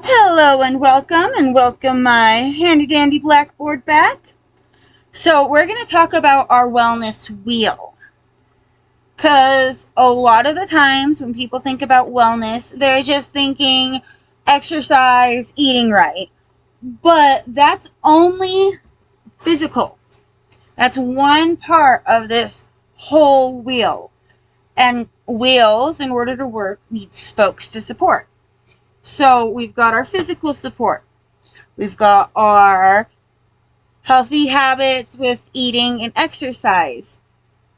Hello and welcome my handy dandy blackboard back. So we're going to talk about our wellness wheel. Because a lot of the times when people think about wellness, they're just thinking exercise, eating right. But that's only physical. That's one part of this whole wheel. And wheels, in order to work, need spokes to support. So we've got our physical support. We've got our healthy habits with eating and exercise.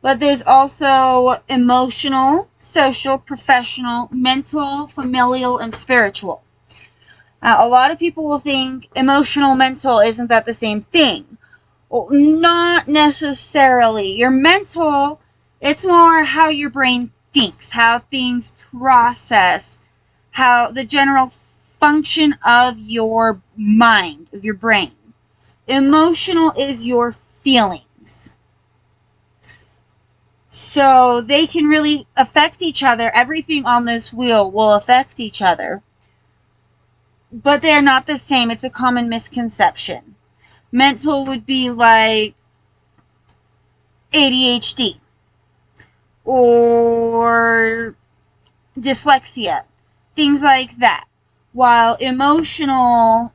But there's also emotional, social, professional, mental, familial, and spiritual. A lot of people will think emotional, mental, isn't that the same thing? Well, not necessarily. Your mental, it's more how your brain thinks, how things process, how the general function of your mind, of your brain. Emotional is your feelings. So they can really affect each other. Everything on this wheel will affect each other. But they're not the same. It's a common misconception. Mental would be like ADHD or dyslexia, things like that. While emotional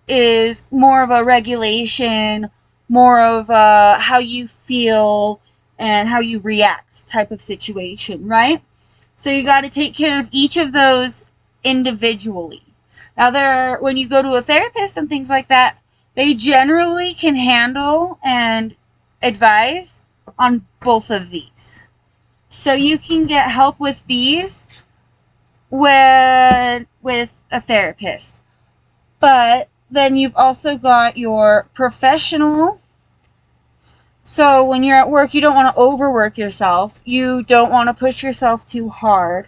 is more of a regulation, more of a how you feel and how you react type of situation, right? So you got to take care of each of those individually. Now, when you go to a therapist and things like that, they generally can handle and advise on both of these. So you can get help with these with a therapist. But then you've also got your professional. So when you're at work, you don't want to overwork yourself. You don't want to push yourself too hard.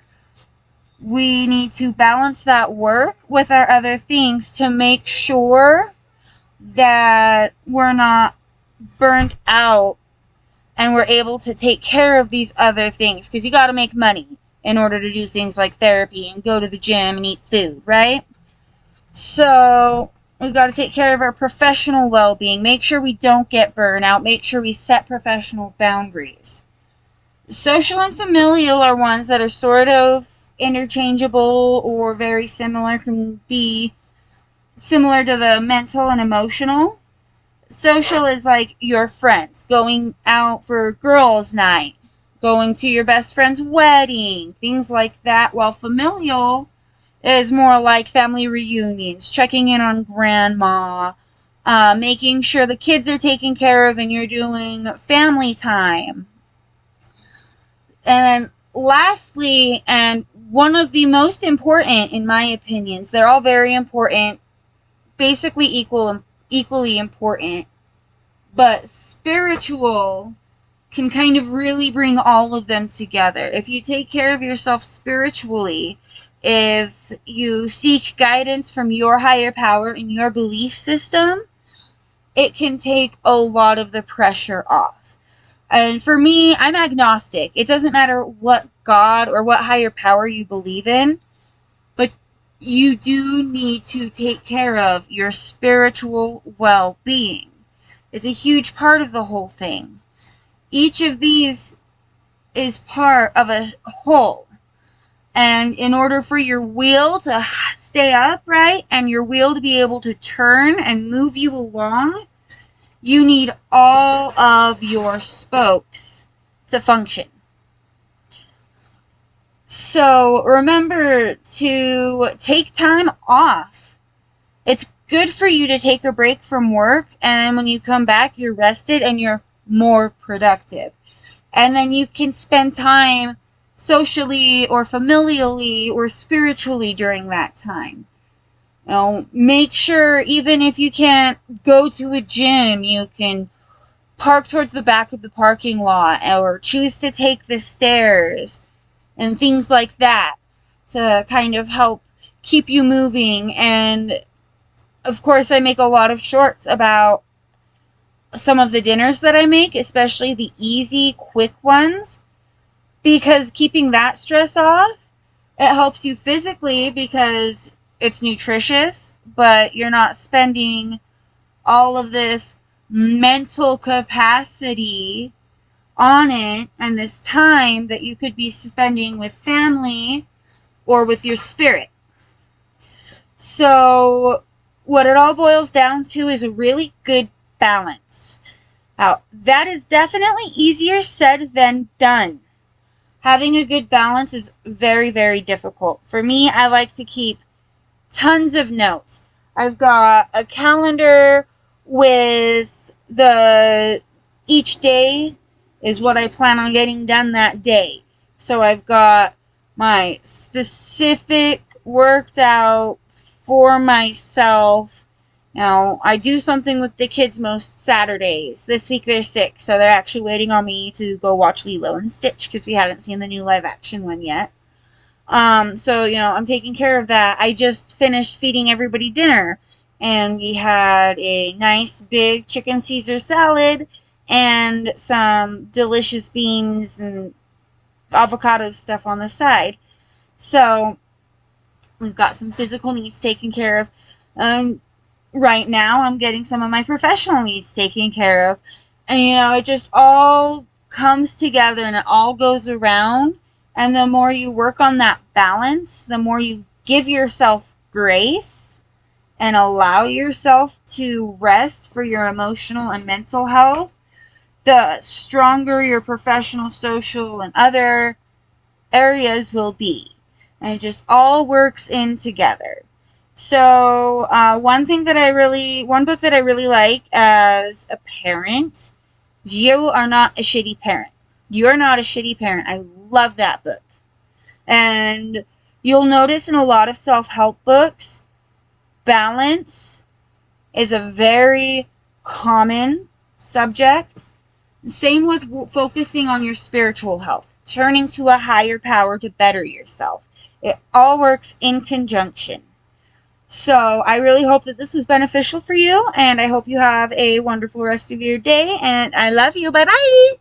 We need to balance that work with our other things to make sure that we're not burnt out and we're able to take care of these other things. Because you got to make money in order to do things like therapy and go to the gym and eat food, right? So we've got to take care of our professional well-being. Make sure we don't get burnout. Make sure we set professional boundaries. Social and familial are ones that are sort of interchangeable or very similar, can be similar to the mental and emotional. Social is like your friends, going out for girls' night, going to your best friend's wedding, things like that, while familial is more like family reunions, checking in on grandma, making sure the kids are taken care of and you're doing family time. And then lastly, and one of the most important in my opinions, they're all very important, basically equally important, but spiritual can kind of really bring all of them together. If you take care of yourself spiritually, if you seek guidance from your higher power in your belief system, it can take a lot of the pressure off. And for me, I'm agnostic. It doesn't matter what God or what higher power you believe in, but you do need to take care of your spiritual well-being. It's a huge part of the whole thing. Each of these is part of a whole. And in order for your wheel to stay upright and your wheel to be able to turn and move you along, you need all of your spokes to function. So remember to take time off. It's good for you to take a break from work, and when you come back, you're rested and you're more productive. And then you can spend time socially or familially or spiritually during that time. Make sure even if you can't go to a gym, you can park towards the back of the parking lot or choose to take the stairs and things like that to kind of help keep you moving. And of course, I make a lot of shorts about some of the dinners that I make, especially the easy, quick ones, because keeping that stress off, it helps you physically because it's nutritious, but you're not spending all of this mental capacity on it and this time that you could be spending with family or with your spirit. So what it all boils down to is a really good balance. Now, that is definitely easier said than done. Having a good balance is very, very difficult. For me, I like to keep tons of notes. I've got a calendar with each day is what I plan on getting done that day. So I've got my specific worked out for myself. Now, I do something with the kids most Saturdays. This week they're sick, so they're actually waiting on me to go watch Lilo and Stitch because we haven't seen the new live action one yet. So, I'm taking care of that. I just finished feeding everybody dinner, and we had a nice big chicken Caesar salad and some delicious beans and avocado stuff on the side. So, we've got some physical needs taken care of. Right now, I'm getting some of my professional needs taken care of. And, it just all comes together and it all goes around. And the more you work on that balance, the more you give yourself grace and allow yourself to rest for your emotional and mental health, the stronger your professional, social, and other areas will be. And it just all works in together. So, one book that I really like as a parent, You Are Not a Shitty Parent. You Are Not a Shitty Parent. I love that book. And you'll notice in a lot of self-help books, balance is a very common subject. Same with focusing on your spiritual health, turning to a higher power to better yourself. It all works in conjunction. So I really hope that this was beneficial for you, and I hope you have a wonderful rest of your day, and I love you. Bye-bye!